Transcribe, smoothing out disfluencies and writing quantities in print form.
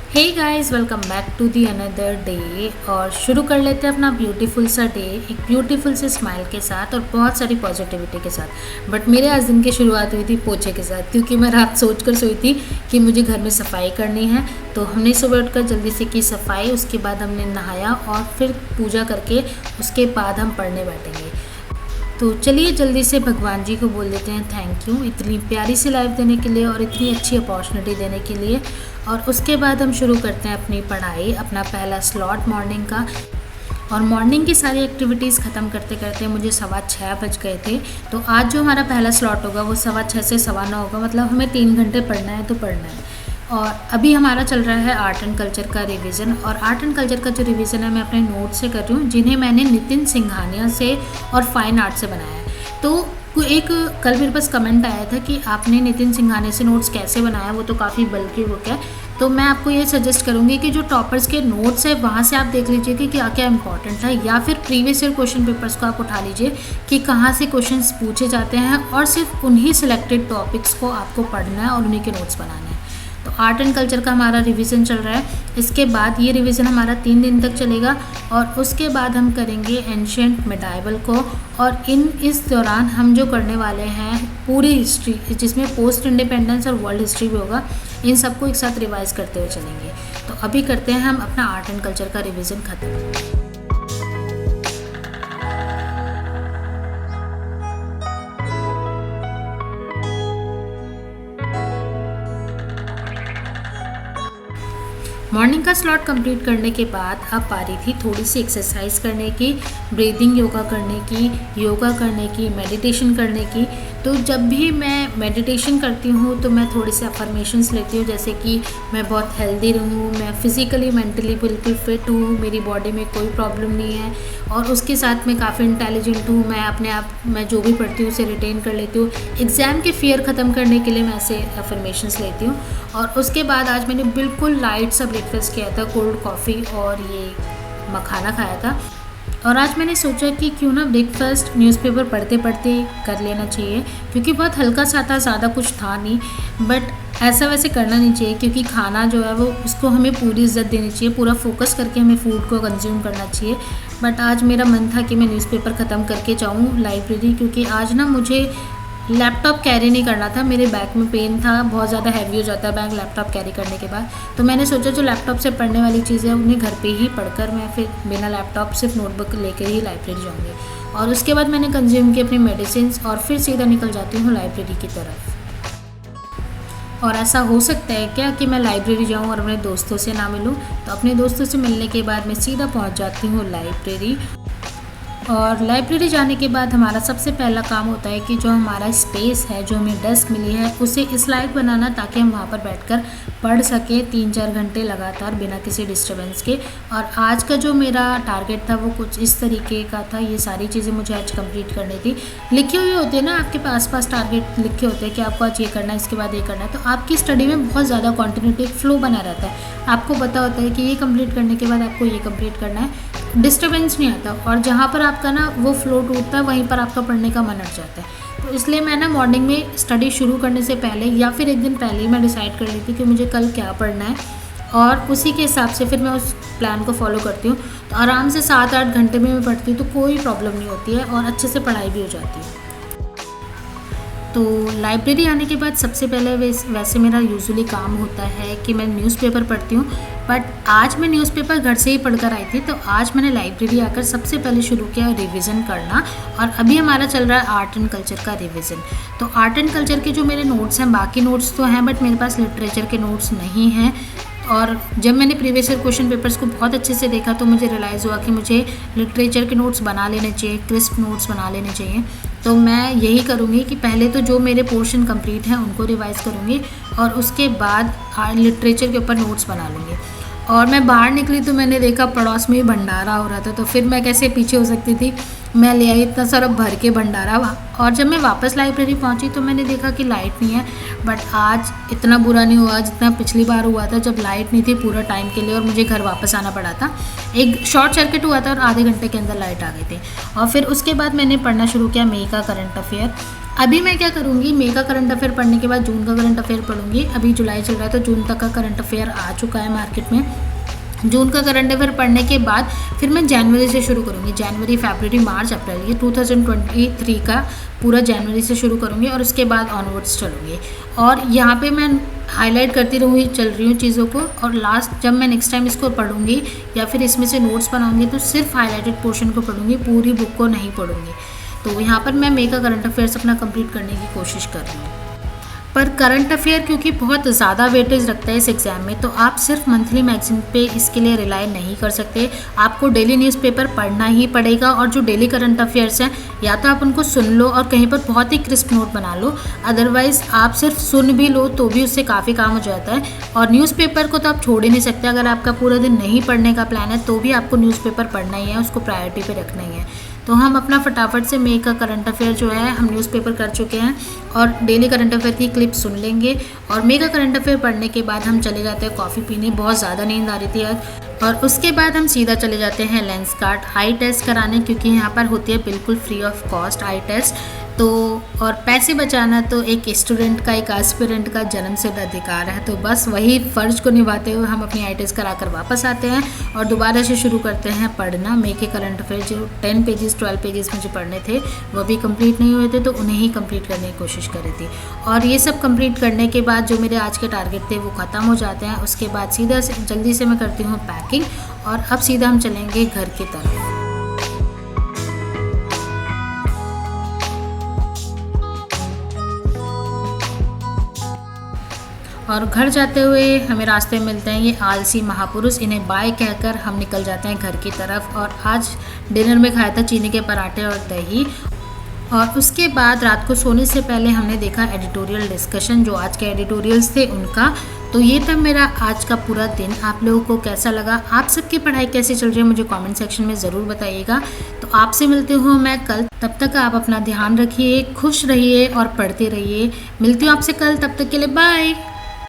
Hey guys, welcome back to the another day. और शुरू कर लेते हैं अपना ब्यूटीफुल सा डे एक ब्यूटीफुल से स्माइल के साथ और बहुत सारी पॉजिटिविटी के साथ। बट मेरे आज दिन की शुरुआत हुई थी पोछे के साथ, क्योंकि मैं रात सोच कर सोई थी कि मुझे घर में सफाई करनी है। तो हमने सुबह उठकर जल्दी से की सफाई, उसके बाद हमने नहाया और फिर पूजा करके उसके बाद हम पढ़ने बैठेंगे। तो चलिए जल्दी से भगवान जी को बोल देते हैं थैंक यू इतनी प्यारी सी लाइफ देने के लिए और इतनी अच्छी अपॉर्चुनिटी देने के लिए। और उसके बाद हम शुरू करते हैं अपनी पढ़ाई, अपना पहला स्लॉट मॉर्निंग का। और मॉर्निंग की सारी एक्टिविटीज़ ख़त्म करते करते मुझे 6:15 बज गए थे। तो आज जो हमारा पहला स्लॉट होगा वो 6:15 से 9:15 होगा, मतलब हमें 3 घंटे पढ़ना है तो पढ़ना है। और अभी हमारा चल रहा है आर्ट एंड कल्चर का रिवीजन। और आर्ट एंड कल्चर का जो रिवीजन है मैं अपने नोट से कर रही हूँ, जिन्हें मैंने नितिन सिंघानिया से और फाइन आर्ट से बनाया है। तो एक कल मेरे पास कमेंट आया था कि आपने नितिन सिंघानिया से नोट्स कैसे बनाया, वो तो काफ़ी बल्कि बुक है। तो मैं आपको ये सजेस्ट करूँगी कि जो टॉपर्स के नोट्स है वहाँ से आप देख लीजिए कि क्या क्या इंपॉर्टेंट है, या फिर प्रीवियस ईयर क्वेश्चन पेपर्स को आप उठा लीजिए कि कहाँ से क्वेश्चंस पूछे जाते हैं, और सिर्फ उन्हीं सिलेक्टेड टॉपिक्स को आपको पढ़ना है और उन्हीं के नोट्स बनाने हैं। तो आर्ट एंड कल्चर का हमारा रिवीजन चल रहा है। इसके बाद ये रिवीजन हमारा 3 दिन तक चलेगा और उसके बाद हम करेंगे एंशिएंट मेडाइवल को। और इस दौरान हम जो करने वाले हैं पूरी हिस्ट्री, जिसमें पोस्ट इंडिपेंडेंस और वर्ल्ड हिस्ट्री भी होगा, इन सबको एक साथ रिवाइज करते हुए चलेंगे। तो अभी करते हैं हम अपना आर्ट एंड कल्चर का रिवीजन ख़त्म। मॉर्निंग का स्लॉट कंप्लीट करने के बाद अब पारी थी थोड़ी सी एक्सरसाइज करने की, ब्रीदिंग योगा करने की, मेडिटेशन करने की। तो जब भी मैं मेडिटेशन करती हूँ तो मैं थोड़े से अफर्मेशंस लेती हूँ, जैसे कि मैं बहुत हेल्दी रहूँ, मैं फिज़िकली मेंटली बिल्कुल फिट हूँ, मेरी बॉडी में कोई प्रॉब्लम नहीं है, और उसके साथ मैं काफ़ी इंटेलिजेंट हूँ, मैं अपने आप मैं जो भी पढ़ती हूँ उसे रिटेन कर लेती हूँ। एग्ज़ाम के फियर ख़त्म करने के लिए मैं ऐसे अफर्मेशंस लेती हूँ। और उसके बाद आज मैंने बिल्कुल लाइट सा ब्रेकफास्ट किया था, कोल्ड कॉफ़ी और ये मखाना खाया था। और आज मैंने सोचा कि क्यों ना ब्रेकफास्ट न्यूज़पेपर पढ़ते पढ़ते कर लेना चाहिए, क्योंकि बहुत हल्का सा था, ज़्यादा कुछ था नहीं। बट ऐसा वैसे करना नहीं चाहिए, क्योंकि खाना जो है वो उसको हमें पूरी इज्जत देनी चाहिए, पूरा फोकस करके हमें फूड को कंज्यूम करना चाहिए। बट आज मेरा मन था कि मैं न्यूज़पेपर ख़त्म करके जाऊँ लाइब्रेरी, क्योंकि आज ना मुझे लैपटॉप कैरी नहीं करना था, मेरे बैक में पेन था, बहुत ज़्यादा हैवी हो जाता है बैग लैपटॉप कैरी करने के बाद। तो मैंने सोचा जो लैपटॉप से पढ़ने वाली चीज़ें हैं उन्हें घर पे ही पढ़कर मैं फिर बिना लैपटॉप सिर्फ नोटबुक लेकर ही लाइब्रेरी जाऊँगी। और उसके बाद मैंने कंज्यूम की अपनी मेडिसिन और फिर सीधा निकल जाती हूँ लाइब्रेरी की तरफ। और ऐसा हो सकता है क्या कि मैं लाइब्रेरी जाऊँ और अपने दोस्तों से ना मिलूँ, तो अपने दोस्तों से मिलने के बाद मैं सीधा पहुँच जाती हूँ लाइब्रेरी। और लाइब्रेरी जाने के बाद हमारा सबसे पहला काम होता है कि जो हमारा स्पेस है, जो हमें डेस्क मिली है, उसे इस लायक बनाना ताकि हम वहाँ पर बैठकर पढ़ सके 3-4 घंटे लगातार बिना किसी डिस्टर्बेंस के। और आज का जो मेरा टारगेट था वो कुछ इस तरीके का था, ये सारी चीज़ें मुझे आज कंप्लीट करनी थी। लिखे हुए होते हैं ना आपके पास टारगेट लिखे होते हैं कि आपको आज ये करना है, इसके बाद ये करना है, तो आपकी स्टडी में बहुत ज़्यादा कॉन्टिन्यूटी, एक फ्लो बना रहता है। आपको पता होता है कि ये कंप्लीट करने के बाद आपको ये कंप्लीट करना है, डिस्टर्बेंस नहीं आता। और जहाँ पर आपका ना वो फ्लो टूटता है वहीं पर आपका पढ़ने का मन हट जाता है। तो इसलिए मैं ना मॉर्निंग में स्टडी शुरू करने से पहले या फिर एक दिन पहले ही मैं डिसाइड कर लेती कि मुझे कल क्या पढ़ना है, और उसी के हिसाब से फिर मैं उस प्लान को फॉलो करती हूँ। तो आराम से 7-8 घंटे में मैं पढ़ती हूँ, तो कोई प्रॉब्लम नहीं होती है और अच्छे से पढ़ाई भी हो जाती है। तो लाइब्रेरी आने के बाद सबसे पहले वैसे मेरा यूजुअली काम होता है कि मैं न्यूज़पेपर पढ़ती हूँ। बट आज मैं न्यूज़पेपर घर से ही पढ़कर आई थी, तो आज मैंने लाइब्रेरी आकर सबसे पहले शुरू किया रिवीजन करना। और अभी हमारा चल रहा है आर्ट एंड कल्चर का रिवीजन। तो आर्ट एंड कल्चर के जो मेरे नोट्स हैं, बाकी नोट्स तो हैं बट मेरे पास लिटरेचर के नोट्स नहीं हैं। और जब मैंने प्रीवियस ईयर क्वेश्चन पेपर्स को बहुत अच्छे से देखा तो मुझे रियलाइज़ हुआ कि मुझे लिटरेचर के नोट्स बना लेने चाहिए, क्रिस्प नोट्स बना लेने चाहिए। तो मैं यही करूँगी कि पहले तो जो मेरे पोर्शन कंप्लीट हैं उनको रिवाइज़ करूँगी और उसके बाद लिटरेचर के ऊपर नोट्स बना लूँगी। और मैं बाहर निकली तो मैंने देखा पड़ोस में ही भंडारा हो रहा था, तो फिर मैं कैसे पीछे हो सकती थी, मैं ले आई इतना सारा भर के भंडारा। और जब मैं वापस लाइब्रेरी पहुंची तो मैंने देखा कि लाइट नहीं है। बट आज इतना बुरा नहीं हुआ जितना पिछली बार हुआ था जब लाइट नहीं थी पूरा टाइम के लिए और मुझे घर वापस आना पड़ा था। एक शॉर्ट सर्किट हुआ था और आधे घंटे के अंदर लाइट आ गई थी। और फिर उसके बाद मैंने पढ़ना शुरू किया मई का करंट अफेयर। अभी मैं क्या करूँगी, मई का करंट अफेयर पढ़ने के बाद जून का करंट अफेयर पढ़ूंगी। अभी जुलाई चल रहा है तो जून तक का करंट अफेयर आ चुका है मार्केट में। जून का करंट अफेयर पढ़ने के बाद फिर मैं जनवरी से शुरू करूँगी। जनवरी, फरवरी, मार्च, अप्रैल, ये 2023 का पूरा जनवरी से शुरू करूँगी और उसके बाद ऑनवर्ड्स चलूँगी। और यहाँ पे मैं हाईलाइट करती रहूँगी, चल रही हूँ चीज़ों को, और लास्ट जब मैं नेक्स्ट टाइम इसको पढ़ूँगी या फिर इसमें से नोट्स बनाऊँगी तो सिर्फ हाईलाइटेड पोर्शन को पढ़ूँगी, पूरी बुक को नहीं पढ़ूँगी। तो यहाँ पर मैं मई का करंट अफेयर्स अपना कंप्लीट करने की कोशिश कर रही हूँ। पर करंट अफेयर क्योंकि बहुत ज़्यादा वेटेज रखता है इस एग्ज़ाम में, तो आप सिर्फ मंथली मैगजीन पे इसके लिए रिलाई नहीं कर सकते। आपको डेली न्यूज़पेपर पढ़ना ही पड़ेगा। और जो डेली करंट अफेयर्स हैं, या तो आप उनको सुन लो और कहीं पर बहुत ही क्रिस्प नोट बना लो, अदरवाइज़ आप सिर्फ सुन भी लो तो भी उससे काफ़ी काम हो जाता है। और न्यूज़पेपर को तो आप छोड़ ही नहीं सकते। अगर आपका पूरा दिन नहीं पढ़ने का प्लान है तो भी आपको न्यूज़पेपर पढ़ना ही है, उसको प्रायोरिटी पे रखना ही है। तो हम अपना फटाफट से मई का करंट अफेयर जो है हम न्यूज़पेपर कर चुके हैं और डेली करंट अफेयर की क्लिप सुन लेंगे। और मई का करंट अफेयर पढ़ने के बाद हम चले जाते हैं कॉफ़ी पीने। बहुत ज़्यादा नींद आ रही थी आज। और उसके बाद हम सीधा चले जाते हैं लेंसकार्ट आई टेस्ट कराने, क्योंकि यहाँ पर होती है बिल्कुल free of cost eye test. तो और पैसे बचाना तो एक स्टूडेंट का, एक एस्पिरेंट का जन्मसिद्ध अधिकार है। तो बस वही फ़र्ज को निभाते हुए हम अपनी आई टेस्ट करा कर वापस आते हैं और दोबारा से शुरू करते हैं पढ़ना। मई के करंट अफेयर जो 10 पेजेस 12 पेजेस मुझे पढ़ने थे वो भी कंप्लीट नहीं हुए थे, तो उन्हें ही कंप्लीट करने की कोशिश करी थी। और ये सब कंप्लीट करने के बाद जो मेरे आज के टारगेट थे वो ख़त्म हो जाते हैं। उसके बाद सीधा से जल्दी से मैं करती हूँ पैकिंग और अब सीधा हम चलेंगे घर की तरफ। और घर जाते हुए हमें रास्ते में मिलते हैं ये आलसी महापुरुष। इन्हें बाय कहकर हम निकल जाते हैं घर की तरफ। और आज डिनर में खाया था चीनी के पराठे और दही। और उसके बाद रात को सोने से पहले हमने देखा एडिटोरियल डिस्कशन, जो आज के एडिटोरियल्स थे उनका। तो ये था मेरा आज का पूरा दिन। आप लोगों को कैसा लगा, आप सबकी पढ़ाई कैसे चल रही है, मुझे कमेंट सेक्शन में ज़रूर बताइएगा। तो आपसे मिलती हूँ मैं कल। तब तक आप अपना ध्यान रखिए, खुश रहिए और पढ़ते रहिए। मिलती हूँ आपसे कल, तब तक के लिए बाय।